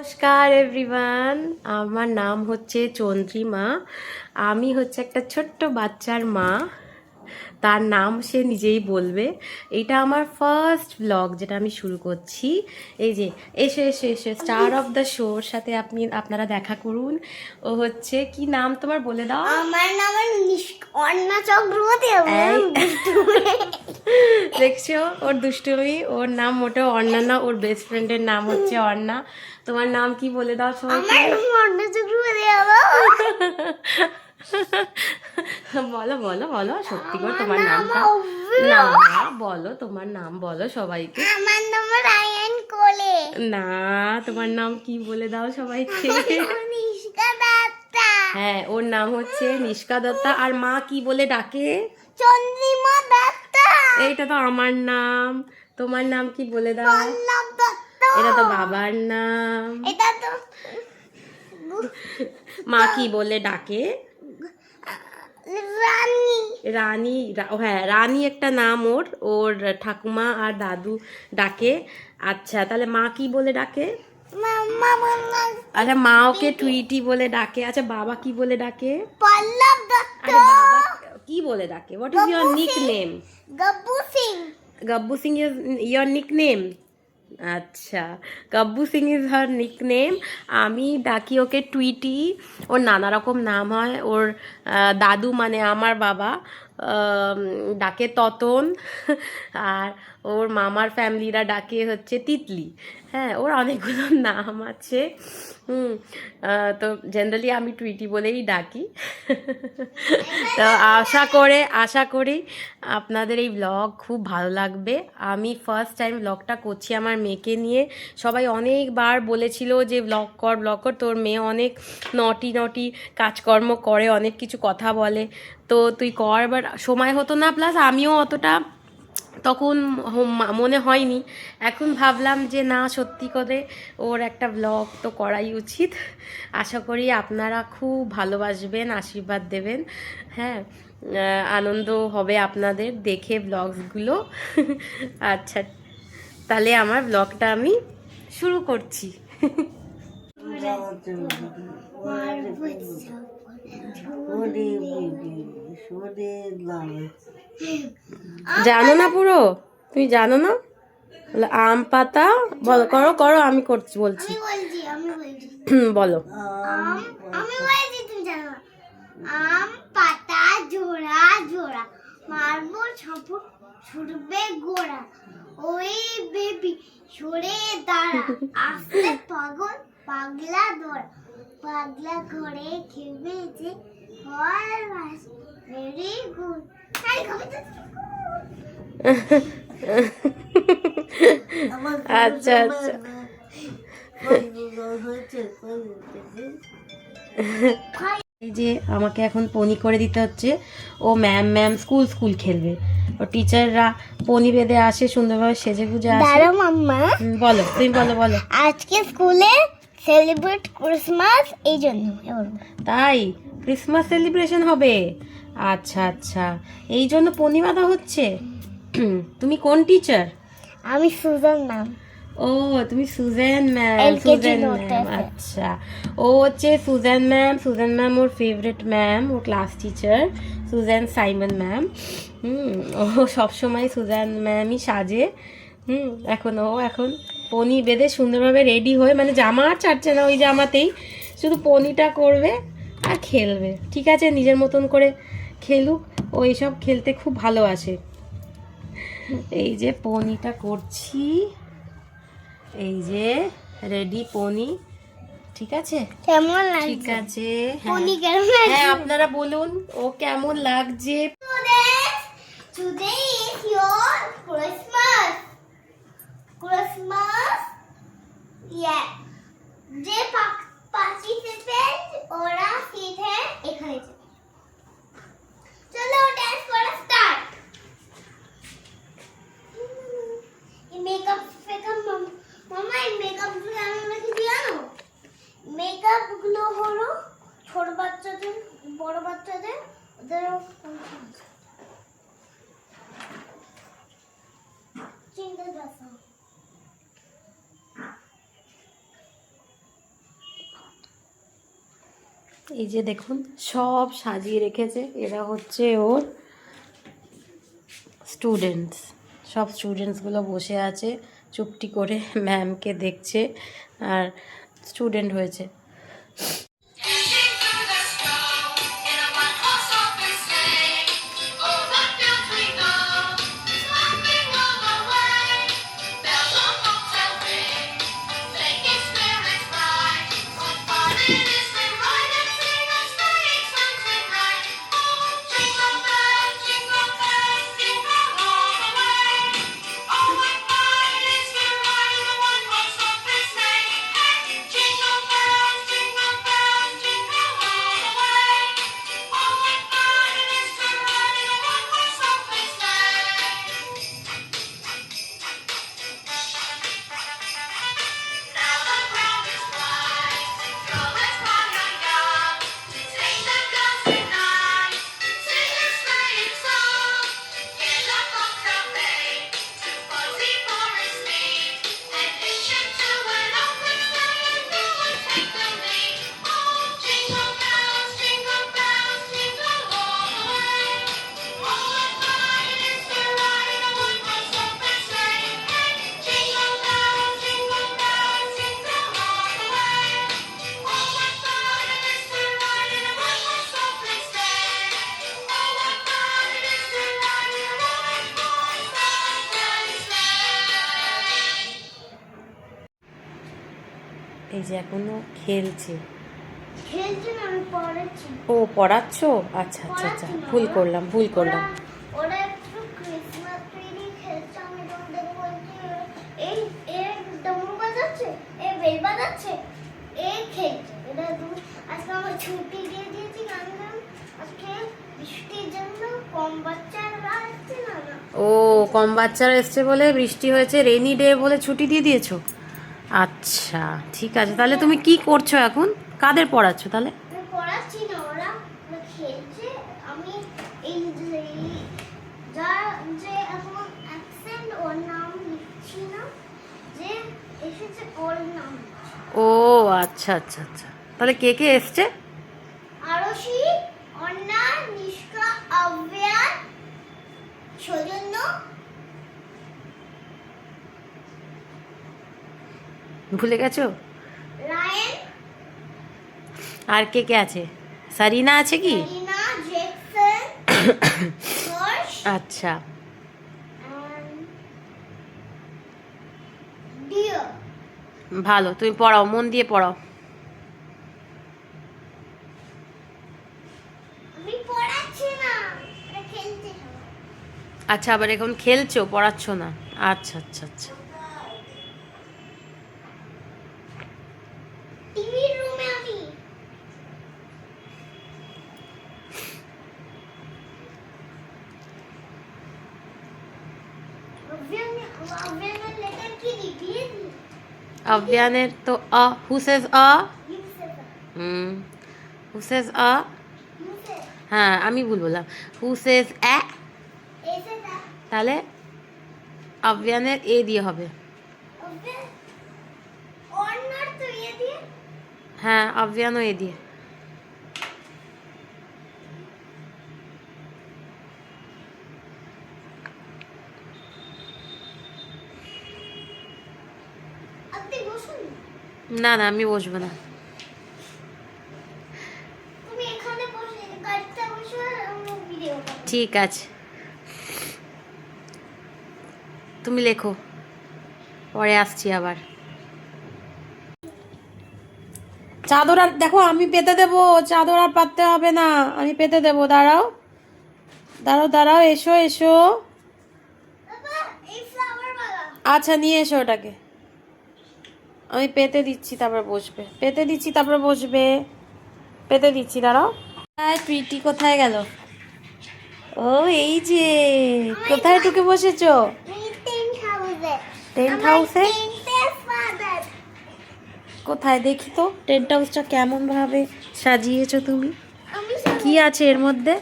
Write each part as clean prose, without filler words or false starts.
নমস্কার এভরিওয়ান, আমার নাম হচ্ছে চন্দ্রিমা। আমি হচ্ছে একটা ছোট্ট বাচ্চার মা। তার নাম সে নিজেই বলবে। এটা আমার ফার্স্ট ব্লগ যেটা আমি শুরু করছি। এই যে এসে এসে এসে স্টার অফ দ্য শোর সাথে আপনারা দেখা করুন। ও হচ্ছে কি নাম তোমার বলে দাও? আমার নাম অর্ণা চক্রবর্তী। দেখছো ওর দুষ্টুমি। ওর নাম মোটেও অর্ণা না, ওর বেস্ট ফ্রেন্ডের নাম হচ্ছে অর্ণা। তোমার নাম কি বলে দাও সবাইকে? আমার নাম অর্ণা চক্রবর্তী। বলো বলো বলো, সত্যি করে তোমার নামটা না, বলো তোমার নাম বলো সবাইকে। আমার নাম রায়ান কোলে। না, তোমার নাম কি বলে দাও সবাইকে। নিষ্কা দত্তা। হ্যাঁ, ওর নাম হচ্ছে নিষ্কা দত্তা। আর মা কি বলে ডাকে? চন্দ্রিমা দত্তা। এইটা তো আমার নাম। তোমার নাম কি বলে দাও? পল্লব দত্ত। এটা তো বাবার নাম। এটা তো মা কি বলে ডাকে? রানী। রানী। হ্যাঁ, রানী একটা নাম ওর। ওর ঠাকুমা আর দাদু ডাকে। আচ্ছা, তাহলে মা কি বলে ডাকে? মাম্মা বললা আচ্ছা, মা ওকে টুইটি বলে ডাকে। আচ্ছা, বাবা কি বলে ডাকে? পল্লব দত্ত। আরে বাবা কি বলে ডাকে? What is your nick name? Gabbu Singh. Gabbu Singh is your nick name? আচ্ছা, Gabbu Singh is her nick name. আমি ডাকি ওকে টুইটি। ওর নানা রকম নাম হয়। ওর দাদু মানে আমার বাবা ডাকে ততন। আর ওর মামার ফ্যামিলিরা ডাকে হচ্ছে তিতলি। হ্যাঁ, ওর অনেকগুলো নাম আছে। তো জেনারেলি আমি টুইটি বলেই ডাকি। তো আশা করি আপনাদের এই ব্লগ খুব ভালো লাগবে। আমি ফার্স্ট টাইম ব্লগটা করছি আমার মেয়েকে নিয়ে। সবাই অনেকবার বলেছিল যে ব্লগ কর, তোর মেয়ে অনেক নটি কাজকর্ম করে, অনেক কিছু কথা বলে, তো তুই কর। বাট সময় হতো না, প্লাস আমিও অতটা তখন মনে হয়নি। এখন ভাবলাম যে না, সত্যি করে ওর একটা ব্লগ তো করাই উচিত। আশা করি আপনারা খুব ভালোবাসবেন, আশীর্বাদ দেবেন। হ্যাঁ, আনন্দ হবে আপনাদের দেখে ব্লগসগুলো। আচ্ছা, তাহলে আমার ব্লগটা আমি শুরু করছি। জানো না পুরো? তুমি জানো না? আম পাতা বলো, করো করো, আমি করছি, বলছি। বলো। আমি বলছি, তুমি জানো না। আম পাতা জোড়া জোড়া, মারবো ছপক ছুটবে গোড়া, ওই বেবি সরে দাঁড়া, আস্তে পাগল পাগলা দৌড়া, পাগলা করে খেয়েছে ফল মাস, ভেরি গুড। আচ্ছা আচ্ছা, এই যে আমাকে এখন পনি করে দিতে হচ্ছে। ও ম্যাম স্কুল খেলবে। ও টিচাররা পনি বেঁধে আসে, সুন্দরভাবে সেজে গুজে আসে। দাঁড়াও মাম্মা, বলো, তুমি বলো। আজকে স্কুলে সেলিব্রেট ক্রিসমাস, এই জন্য তাই ক্রিসমাস সেলিব্রেশন হবে? আচ্ছা আচ্ছা, এই জন্য পনি বাঁধা হচ্ছে। তুমি কোন টিচার? আমি সুজান ম্যাম। ও, তুমি সুজেন ম্যাম। আচ্ছা, ও হচ্ছে সুজেন ম্যাম ওর ফেভারিট ম্যাম, ওর ক্লাস টিচার সুজেন সাইমন ম্যাম। ও সবসময় সুজেন ম্যামই সাজে। এখন পনি বেঁধে সুন্দরভাবে রেডি হয়ে, মানে জামা আর ছাড়ছে না, ওই জামাতেই শুধু পনিটা করবে আর খেলবে। ঠিক আছে, নিজের মতন করে খেলুক, ও এইসব খেলতে খুব ভালোবাসে। এই যে পনিটা করছি, এই যে রেডি পনি। ঠিক আছে, কেমন লাগছে? ঠিক আছে, পনি কেমন লাগছে? হ্যাঁ আপনারা বলুন ও কেমন লাগছে। Today is your Christmas. Yeah. যে participant ওরা সিধে এখানে যাবে। চলো ডান্স করা স্টার্ট। এই মেকআপ মামা, এই মেকআপ গুলো আমি নাকি জানো? মেকআপ গুলো হলো ছোট বাচ্চাদের, বড় বাচ্চাদের, ওদেরও চিন্তা এই যে দেখুন সব সাজিয়ে রেখেছে, এরা হচ্ছে ওর স্টুডেন্টস। সব স্টুডেন্টসগুলো বসে আছে চুপটি করে, ম্যামকে দেখছে আর স্টুডেন্ট হয়েছে। এই যে এখনো খেলছে। খেলছে না, আমি পড়াচ্ছি। ও পড়াচ্ছ? আচ্ছা আচ্ছা আচ্ছা, ভুল করলাম। ওরা একটু ক্রিসমাস ট্রি নিয়ে খেলছে, আমি তোমাদের বলছি এই ডমরু বাজাচ্ছে, বেল বাজাচ্ছে, খেলছে। এটা আজকে আমার ছুটি দিয়ে দিয়েছি, কারণ আজকে বৃষ্টির জন্য কম বাচ্চারা আসছে না। ও কম বাচ্চারা এসছে বলে বৃষ্টি হয়েছে, রেইনি ডে বলে ছুটি দিয়ে দিয়েছো। আচ্ছা ঠিক আছে, তাহলে তুমি কি করছো এখন? কাদের পড়াচ্ছো তাহলে? আমি পড়াচ্ছি না, ওরা খেলছে। আমি এই যে এখন অ্যাবসেন্ট ওর নাম লিখছি না, যে এসেছে ওর নাম। ও আচ্ছা আচ্ছা আচ্ছা, তাহলে কে কে এসছে? আরশি, অন্না, নিষ্কা, আব্যা, সৌজন্য, ভুলে গেছো? রায়ন, আর কে কে আছে? সারিনা আছে কি? রিনা, জ্যাকসন, হর্ষ, আচ্ছা ডিও। ভালো, তুমি পড়াও, মন দিয়ে পড়াও। আমি পড়াচ্ছি না, ওরা খেলছে। আচ্ছা, আবার এখন খেলছো, পড়াচ্ছ না? আচ্ছা আচ্ছা আচ্ছা। টিভির রুমে আমি। আব্যানের লেটার কি দিয়ে দি? আভ্যানের তো আ, হু সেজ আ? হু সেজ আ? হ্যাঁ আমি ভুল বললাম, হু সেজ অ্যা? তাহলে আভ্যানের এ দিয়ে হবে। হ্যাঁ আভ্যানও এ দিয়ে। না না আমি বসবো না। ঠিক আছে, তুমি লেখো, পরে আসছি আবার। চাদর আর দেখো আমি পেতে দেবো, চাদর আর পাততে হবে না, আমি পেতে দেবো। দাঁড়াও দাঁড়াও দাঁড়াও, এসো এসো। আচ্ছা নিয়ে এসো ওটাকে, আমি পেতে দিচ্ছি তারপর বসবে, পেতে দিচ্ছি তারপর বসবে, পেতে দিচ্ছি, দাঁড়াও। প্রীতি কোথায় গেল? ও এই যে, কোথায় ঢুকে বসেছো? টেন্ট হাউসে? কোথায় দেখি তো টেন্ট হাউসটা কেমন ভাবে সাজিয়েছো তুমি, কি আছে এর মধ্যে?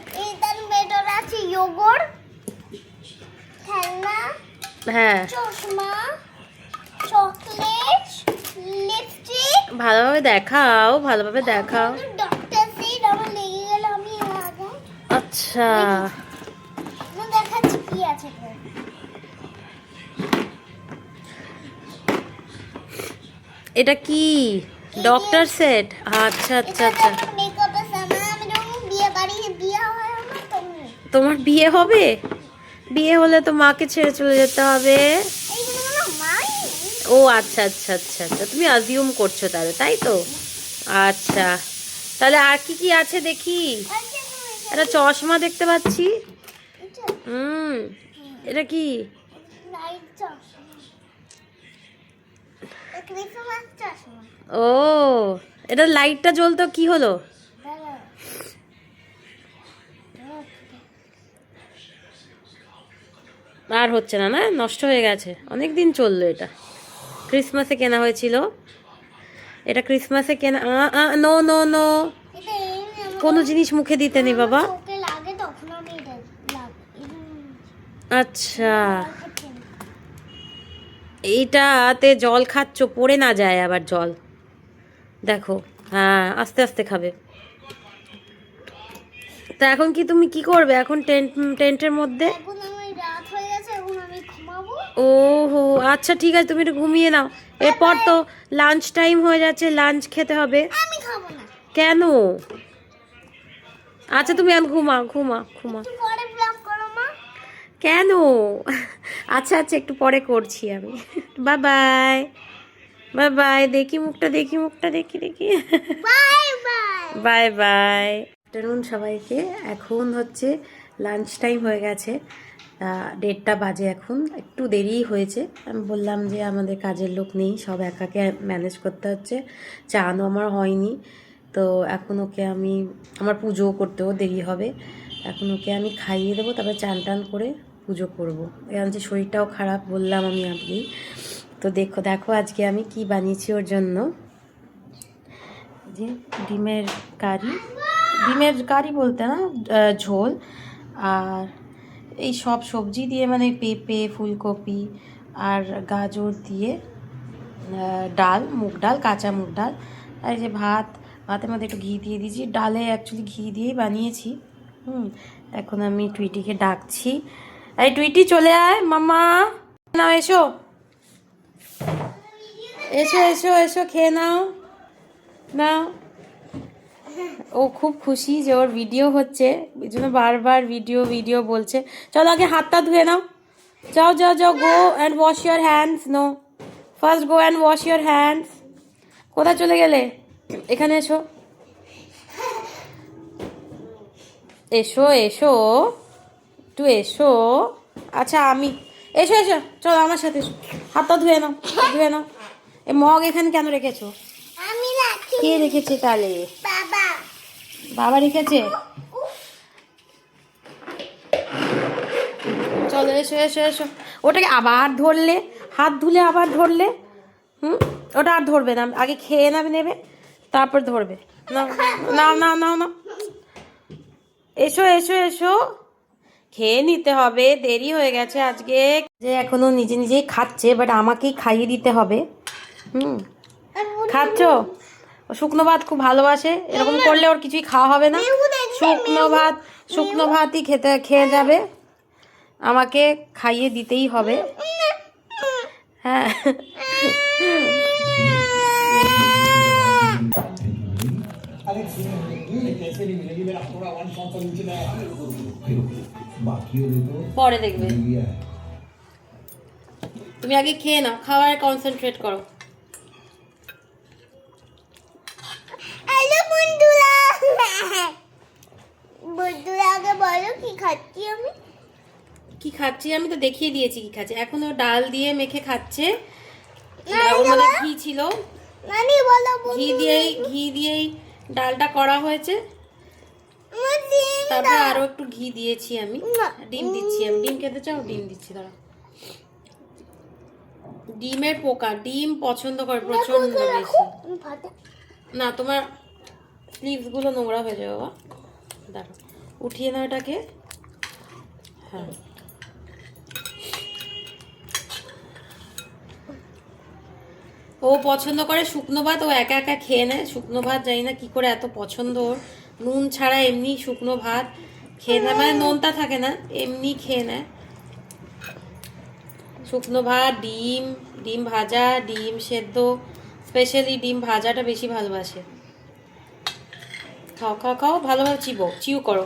হ্যাঁ চশমা, চকলেট, লিপস্টিক, ভালোভাবে দেখাও, ভালোভাবে দেখাও। ডক্টর আচ্ছা, দেখাচ্ছি কি আছে। এটা কি ডক্টর সেট? আচ্ছা আচ্ছা আচ্ছা। মেকআপের সামান আমি যখন বিয়ে বাড়ি বিয়ে হয় আমার তখন তোমার বিয়ে হবে? বিয়ে হলে তো মাকে ছেড়ে চলে যেতে হবে। এইগুলো না মাই। ও আচ্ছা আচ্ছা আচ্ছা আচ্ছা, তুমি অ্যাজিউম করছো তাহলে, তাই তো? আচ্ছা, তাহলে আর কি কি আছে দেখি। একটা চশমা দেখতে পাচ্ছি। হুম, এটা কি? লাইট চশমা। ক্রিসমাস চশমা। ও, এটা লাইটটা জ্বলতো, কি হলো? আর হচ্ছে না, না নষ্ট হয়ে গেছে, অনেক দিন চললো এটা। ক্রিসমাসে কেনা হয়েছিল এটা, ক্রিসমাসে কেনা। নো নো নো, এটা এমনি আমার কোনো জিনিস মুখে দিতে নেই বাবা। চোখে লাগে তখন আমি এটা আচ্ছা, এইটাতে জল খাচ্ছ, পড়ে না যায় আবার জল। দেখো, হ্যাঁ আস্তে আস্তে খাবে। তা এখন কি তুমি কি করবে এখন টেন্টের মধ্যে? এখন আমার রাত হয়ে গেছে, এখন আমি ঘুমাবো। ও হো, আচ্ছা ঠিক আছে, তুমি একটু ঘুমিয়ে নাও। এরপর তো লাঞ্চ টাইম হয়ে যাচ্ছে, লাঞ্চ খেতে হবে। আমি খাবো না। কেন? আচ্ছা তুমি এখন ঘুমাও, ঘুমা ঘুমা। একটু পরে ব্লগ করো মা। কেন? আচ্ছা আচ্ছা, একটু পরে করছি আমি। Bye bye, bye bye. দেখি মুখটা, দেখি মুখটা, দেখি দেখি। Bye bye. Bye bye. Afternoon সবাইকে। এখন হচ্ছে লাঞ্চ টাইম হয়ে গেছে, 1:30 বাজে। এখন একটু দেরিই হয়েছে, আমি বললাম যে আমাদের কাজের লোক নেই, সব একাকে ম্যানেজ করতে হচ্ছে। চানও আমার হয়নি, তো এখন ওকে আমি, আমার পুজোও করতেও দেরি হবে, এখন ওকে আমি খাইয়ে দেবো, তারপরে চান টান করে পুজো করবো। এখন যে শরীরটাও খারাপ বললাম আমি আপনি, তো দেখো দেখো আজকে আমি কি বানিয়েছি ওর জন্য। যে ডিমের কারি, ডিমের কারি বলতে না, ঝোল, আর এই সব সবজি দিয়ে, মানে পেঁপে, ফুলকপি আর গাজর দিয়ে ডাল, মুগ ডাল, কাঁচা মুগ ডাল, আর এই যে ভাত, ভাতের মধ্যে একটু ঘি দিয়ে দিয়েছি, ডালে অ্যাকচুয়ালি ঘি দিয়েই বানিয়েছি। এখন আমি টুইটিকে ডাকছি, এই টুইটি চলে আয় মামা, নাও এসো, এসো এসো এসো, খেয়ে নাও নাও। ও খুব খুশি যে ওর ভিডিও হচ্ছে, এই জন্য বারবার ভিডিও ভিডিও বলছে। চলো আগে হাতটা ধুয়ে নাও, যাও যাও যাও, go and wash your hands. No, first go and wash your hands. কোথায় চলে গেলে? এখানে এসো, এসো এসো, একটু এসো। আচ্ছা আমি, এসো এসো, চলো আমার সাথে এসো, হাতটা ধুয়ে নাও, ধুয়ে নাও। এ মগ এখানে কেন রেখেছো? আমি রাখি। কে রেখেছে তাহলে? বাবা। বাবা রেখেছে? চলো এসো এসো এসো। ওটাকে আবার ধরলে, হাত ধুলে আবার ধরলে, ওটা আর ধরবে না, আগে খেয়ে নেবে তারপর ধরবে। নাও নাও নাও নাও নাও, এসো এসো এসো, খেয়ে নিতে হবে, দেরি হয়ে গেছে আজকে। যে এখনো নিজে নিজেই খাচ্ছে, বাট আমাকেই খাইয়ে দিতে হবে। খাচ্ছ? ও শুকনো ভাত খুব ভালোবাসে, এরকম করলে ওর কিছুই খাওয়া হবে না। শুকনো ভাতই খেয়ে যাবে, আমাকে খাইয়ে দিতেই হবে। হ্যাঁ, পরে দেখবে, তুমি আগে খেয়ে নাও, খাওয়ার কনসেন্ট্রেট করো। হ্যালো বন্ধুরা। বন্ধুরা আগে বলো কি খাচ্ছি আমি। কি খাচ্ছি আমি তো দেখিয়ে দিয়েছি কি খাচ্ছে। এখন ও ডাল দিয়ে মেখে খাচ্ছে, নানি ওর মধ্যে বলো। ঘি ছিল, নানি বলো ঘি দিয়েই ডালটা করা হয়েছে। তারপর আরো একটু ঘি দিয়েছি আমি, ডিম দিচ্ছি আমি। ডিম খেতে চাও? ডিম দিচ্ছি, দাঁড়া। ডিমের পোকা, ডিম পছন্দ করে প্রচন্ড বেশি। না, তোমার স্লিভস গুলো নোংরা হয়ে যাবে বাবা, দাঁড়া উঠিয়ে নাও এটাকে। হ্যাঁ, ও পছন্দ করে শুকনো ভাত, ও একা একা খেয়ে নেয় শুকনো ভাত, জানি না কি করে এত পছন্দ ওর। নুন ছাড়া এমনি শুকনো ভাত খেয়ে নেয়, মানে নোনতা থাকে না, এমনি খেয়ে নেয়। শুকনো ভাত, ডিম, ডিম ভাজা, ডিম সেদ্ধ, স্পেশালি ডিম ভাজাটা বেশি ভালোবাসে। খাও খাও খাও, ভালোভাবে চিউ করো।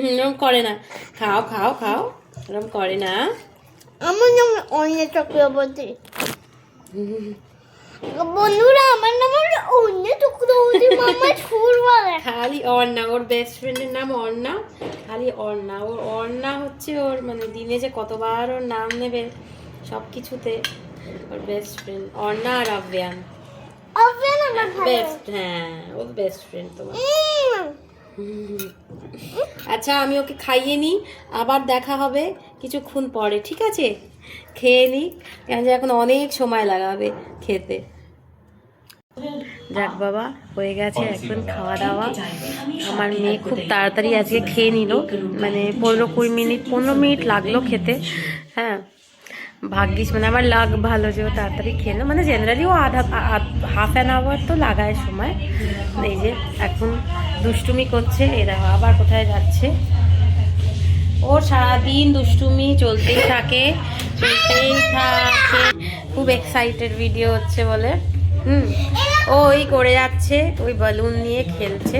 এরকম করে না, খাও খাও খাও, এরকম করে না। আমার নাম অন্য চক্রবর্তী। বন্ধুরা আমার নাম অন্য চক্রবর্তী। মামা ফুল বলে খালি অর্ণা, ওর বেস্ট ফ্রেন্ডের নাম অর্ণা, খালি অর্ণা। ওর অর্ণা হচ্ছে ওর, মানে দিনে যে কতবার ওর নাম নেবে সব কিছুতে। ওর বেস্ট ফ্রেন্ড অর্ণা আর আভ্যান। আভ্যান আমার ভালো। বেস্ট, হ্যাঁ ওর বেস্ট ফ্রেন্ড তোমার। আচ্ছা আমি ওকে খাইয়ে নিই, আবার দেখা হবে কিছুক্ষণ পরে, ঠিক আছে? খেয়ে নিই, কেন যে এখন অনেক সময় লাগাবে খেতে। যাক বাবা, হয়ে গেছে এখন খাওয়া দাওয়া। আমার মেয়ে খুব তাড়াতাড়ি আজকে খেয়ে নিল, মানে 15 মিনিট লাগলো খেতে। হ্যাঁ ভাগ্যিস, মানে আমার লাগ ভালো যে ও তাড়াতাড়ি খেলো, মানে জেনারেলি ও হাফ অ্যান আওয়ার তো লাগায় সময়। এই যে এখন দুষ্টুমি করছে, এ দেখো আবার কোথায় যাচ্ছে। ওর সারাদিন দুষ্টুমি চলতেই থাকে। খুব এক্সাইটেড ভিডিও হচ্ছে বলে। ও ওই করে যাচ্ছে, ওই বেলুন নিয়ে খেলছে,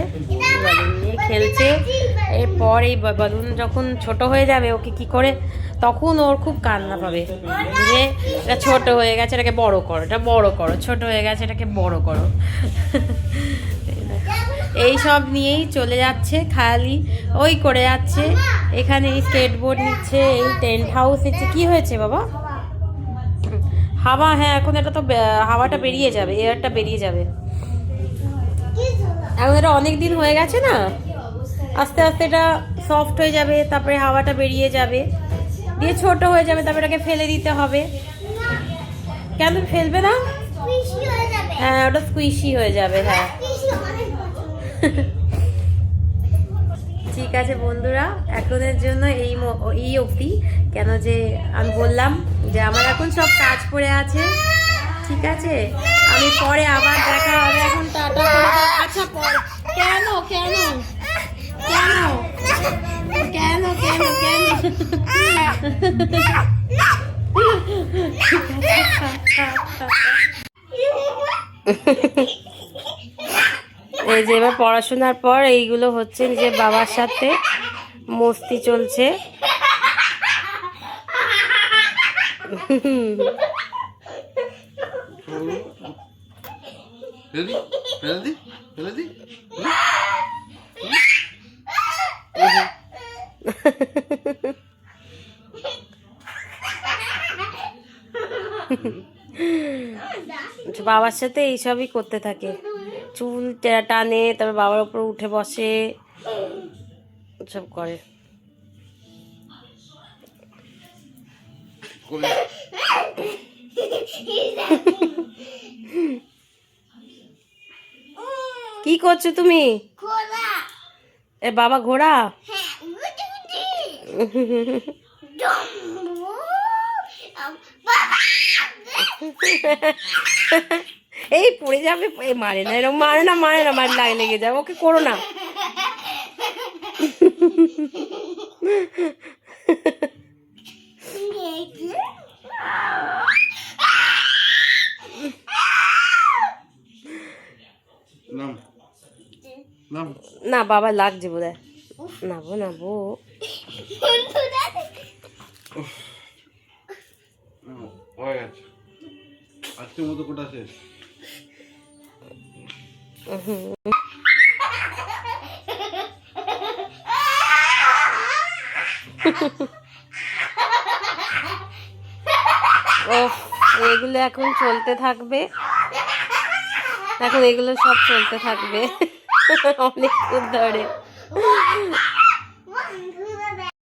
এরপর এই বেলুন যখন ছোট হয়ে যাবে ওকে কি করে, তখন ওর খুব কান্না পাবে যে এটা ছোট হয়ে গেছে, এটাকে বড় করো, এটা বড় করো, ছোট হয়ে গেছে এটাকে বড় করো। এই সব নিয়েই চলে যাচ্ছে, খালি ওই করে যাচ্ছে। এখানে এই স্কেটবোর্ড নিচ্ছে, এই টেন্ট হাউস নিচ্ছে। কি হয়েছে বাবা? হাওয়া, হ্যাঁ এখন এটা তো হাওয়াটা বেরিয়ে যাবে, এয়ারটা বেরিয়ে যাবে। এখন এটা অনেক দিন হয়ে গেছে না, আস্তে আস্তে এটা সফট হয়ে যাবে, তারপরে হাওয়াটা বেরিয়ে যাবে, দিয়ে ছোট হয়ে যাবে, তারপরে এটাকে ফেলে দিতে হবে। কেন ফেলবে না? হ্যাঁ ওটা স্কুইশি হয়ে যাবে, হ্যাঁ। ঠিক আছে বন্ধুরা, এখনের জন্য এই অবধি। কেন যে আমি বললাম যে আমার এখন সব কাজ পড়ে আছে, ঠিক আছে? আমি পরে আবার দেখা হবে, এখন টাটা করে দাও। আচ্ছা পরে কেন কেন কেন কেন কেন কেন এই যে এবার পড়াশোনার পর এইগুলো হচ্ছে নিজের বাবার সাথে মস্তি চলছে। বাবার সাথে এইসবই করতে থাকে, চুল টানে, তারপর বাবার উপর উঠে বসে, সব করে। কি করছো তুমি? এ বাবা ঘোড়া। এই পড়ে যাবে, মারে না, এরকম মারে না, মারে লেগে যাবে, ওকে করো না। না বাবা লাগছে বোধ হয়, নাবো নাবো। আজকের মতো কোটা শেষ। এগুলো এখন চলতে থাকবে, এখন এগুলো সব চলতে থাকবে অনেকক্ষণ ধরে।